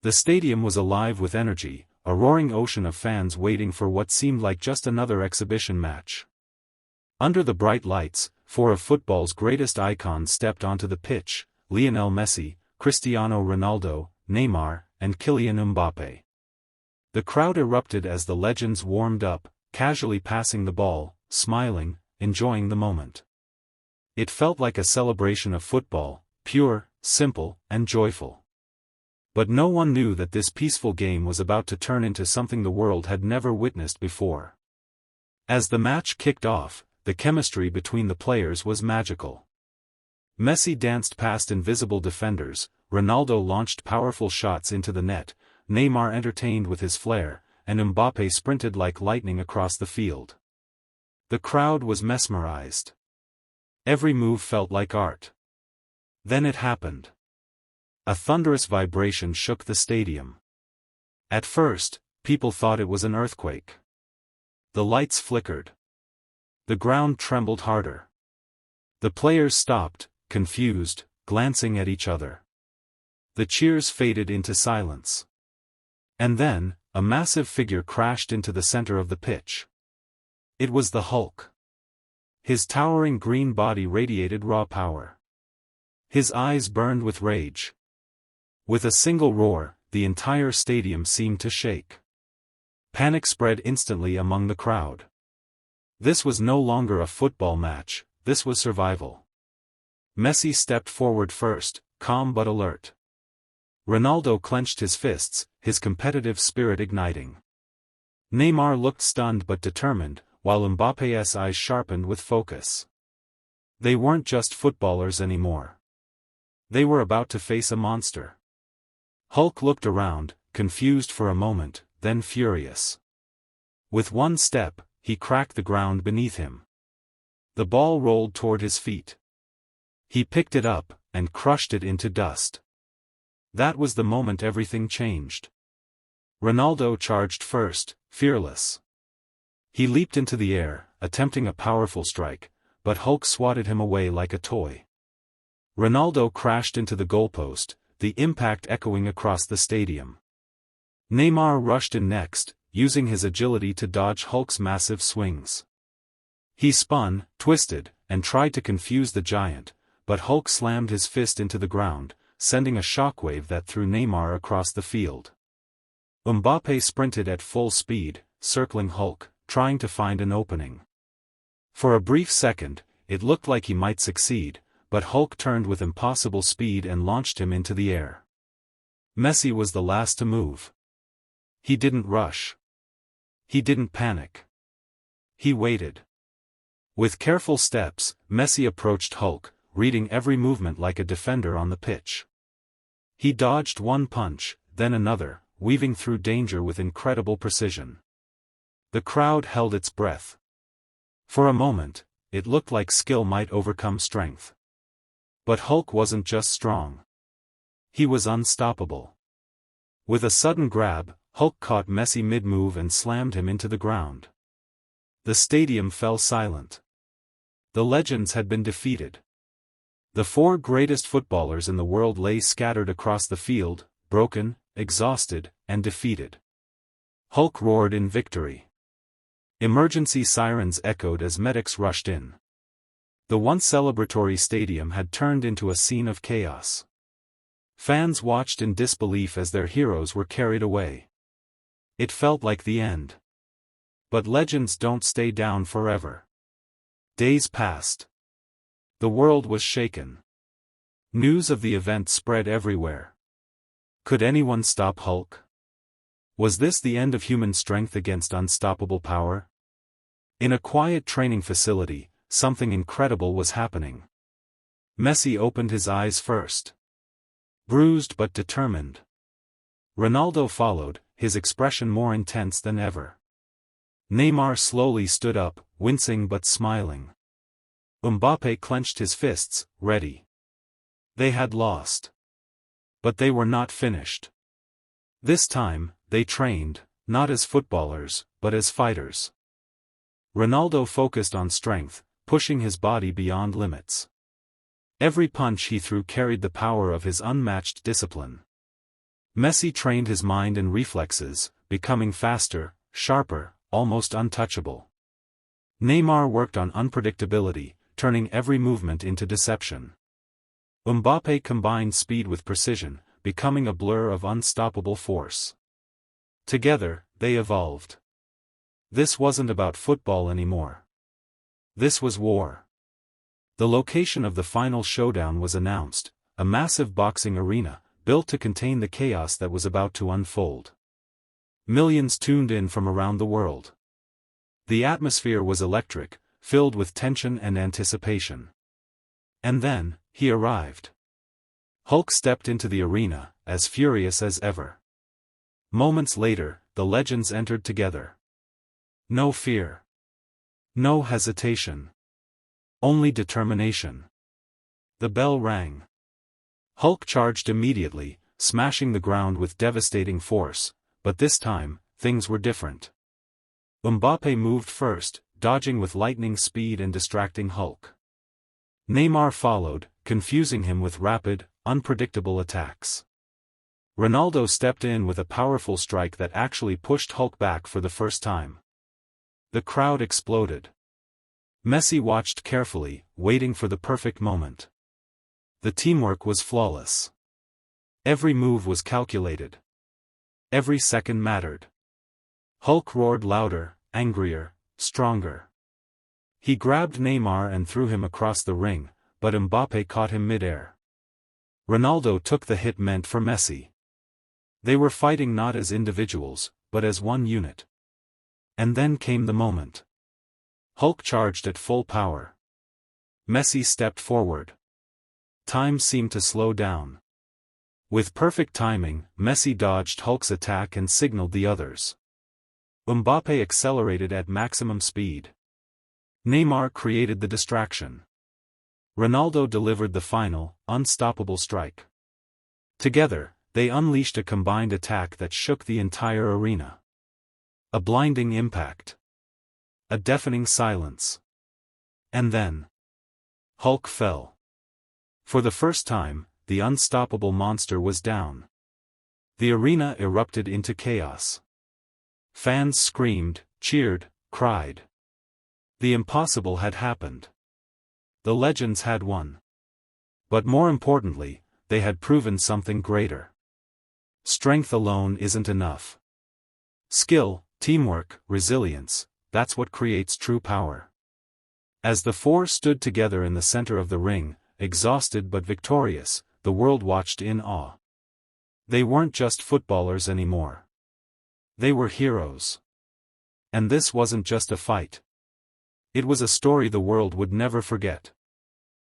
The stadium was alive with energy, a roaring ocean of fans waiting for what seemed like just another exhibition match. Under the bright lights, four of football's greatest icons stepped onto the pitch: Lionel Messi, Cristiano Ronaldo, Neymar, and Kylian Mbappé. The crowd erupted as the legends warmed up, casually passing the ball, smiling, enjoying the moment. It felt like a celebration of football, pure, simple, and joyful. But no one knew that this peaceful game was about to turn into something the world had never witnessed before. As the match kicked off, the chemistry between the players was magical. Messi danced past invisible defenders, Ronaldo launched powerful shots into the net, Neymar entertained with his flair, and Mbappé sprinted like lightning across the field. The crowd was mesmerized. Every move felt like art. Then it happened. A thunderous vibration shook the stadium. At first, people thought it was an earthquake. The lights flickered. The ground trembled harder. The players stopped, confused, glancing at each other. The cheers faded into silence. And then, a massive figure crashed into the center of the pitch. It was the Hulk. His towering green body radiated raw power. His eyes burned with rage. With a single roar, the entire stadium seemed to shake. Panic spread instantly among the crowd. This was no longer a football match, this was survival. Messi stepped forward first, calm but alert. Ronaldo clenched his fists, his competitive spirit igniting. Neymar looked stunned but determined, while Mbappé's eyes sharpened with focus. They weren't just footballers anymore. They were about to face a monster. Hulk looked around, confused for a moment, then furious. With one step, he cracked the ground beneath him. The ball rolled toward his feet. He picked it up, and crushed it into dust. That was the moment everything changed. Ronaldo charged first, fearless. He leaped into the air, attempting a powerful strike, but Hulk swatted him away like a toy. Ronaldo crashed into the goalpost, the impact echoing across the stadium. Neymar rushed in next, using his agility to dodge Hulk's massive swings. He spun, twisted, and tried to confuse the giant, but Hulk slammed his fist into the ground, sending a shockwave that threw Neymar across the field. Mbappé sprinted at full speed, circling Hulk, trying to find an opening. For a brief second, it looked like he might succeed, but Hulk turned with impossible speed and launched him into the air. Messi was the last to move. He didn't rush. He didn't panic. He waited. With careful steps, Messi approached Hulk, reading every movement like a defender on the pitch. He dodged one punch, then another, weaving through danger with incredible precision. The crowd held its breath. For a moment, it looked like skill might overcome strength. But Hulk wasn't just strong. He was unstoppable. With a sudden grab, Hulk caught Messi mid-move and slammed him into the ground. The stadium fell silent. The legends had been defeated. The four greatest footballers in the world lay scattered across the field, broken, exhausted, and defeated. Hulk roared in victory. Emergency sirens echoed as medics rushed in. The once celebratory stadium had turned into a scene of chaos. Fans watched in disbelief as their heroes were carried away. It felt like the end. But legends don't stay down forever. Days passed. The world was shaken. News of the event spread everywhere. Could anyone stop Hulk? Was this the end of human strength against unstoppable power? In a quiet training facility, something incredible was happening. Messi opened his eyes first. Bruised but determined. Ronaldo followed, his expression more intense than ever. Neymar slowly stood up, wincing but smiling. Mbappé clenched his fists, ready. They had lost. But they were not finished. This time, they trained, not as footballers, but as fighters. Ronaldo focused on strength, pushing his body beyond limits. Every punch he threw carried the power of his unmatched discipline. Messi trained his mind and reflexes, becoming faster, sharper, almost untouchable. Neymar worked on unpredictability, turning every movement into deception. Mbappe combined speed with precision, becoming a blur of unstoppable force. Together, they evolved. This wasn't about football anymore. This was war. The location of the final showdown was announced, a massive boxing arena, built to contain the chaos that was about to unfold. Millions tuned in from around the world. The atmosphere was electric, filled with tension and anticipation. And then, he arrived. Hulk stepped into the arena, as furious as ever. Moments later, the legends entered together. No fear. No hesitation. Only determination. The bell rang. Hulk charged immediately, smashing the ground with devastating force, but this time, things were different. Mbappe moved first, dodging with lightning speed and distracting Hulk. Neymar followed, confusing him with rapid, unpredictable attacks. Ronaldo stepped in with a powerful strike that actually pushed Hulk back for the first time. The crowd exploded. Messi watched carefully, waiting for the perfect moment. The teamwork was flawless. Every move was calculated. Every second mattered. Hulk roared louder, angrier, stronger. He grabbed Neymar and threw him across the ring, but Mbappe caught him mid-air. Ronaldo took the hit meant for Messi. They were fighting not as individuals, but as one unit. And then came the moment. Hulk charged at full power. Messi stepped forward. Time seemed to slow down. With perfect timing, Messi dodged Hulk's attack and signaled the others. Mbappe accelerated at maximum speed. Neymar created the distraction. Ronaldo delivered the final, unstoppable strike. Together, they unleashed a combined attack that shook the entire arena. A blinding impact. A deafening silence. And then, Hulk fell. For the first time, the unstoppable monster was down. The arena erupted into chaos. Fans screamed, cheered, cried. The impossible had happened. The legends had won. But more importantly, they had proven something greater. Strength alone isn't enough. Skill, teamwork, resilience, that's what creates true power. As the four stood together in the center of the ring, exhausted but victorious, the world watched in awe. They weren't just footballers anymore. They were heroes. And this wasn't just a fight. It was a story the world would never forget.